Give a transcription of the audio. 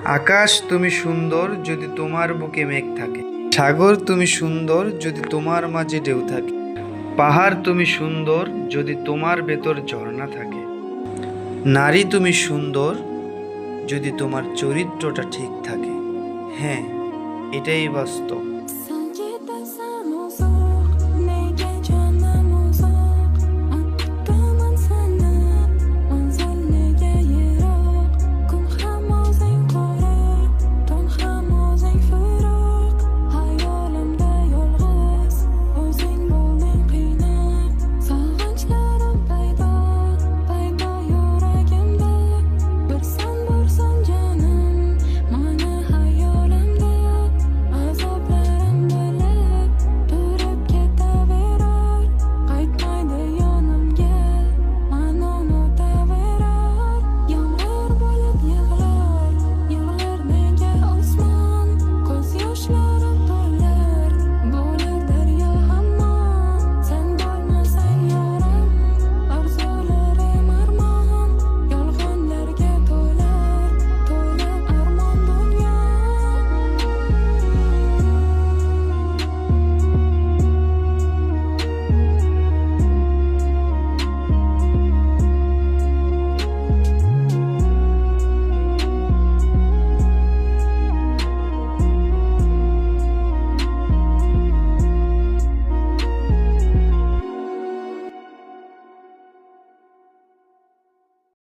আকাশ তুমি সুন্দর যদি তোমার বুকে মেঘ থাকে, সাগর তুমি সুন্দর যদি তোমার মাঝে ঢেউ থাকে, পাহাড় তুমি সুন্দর যদি তোমার ভেতর ঝর্ণা থাকে, নারী তুমি সুন্দর যদি তোমার চরিত্রটা ঠিক থাকে। হ্যাঁ, এটাই বাস্তব।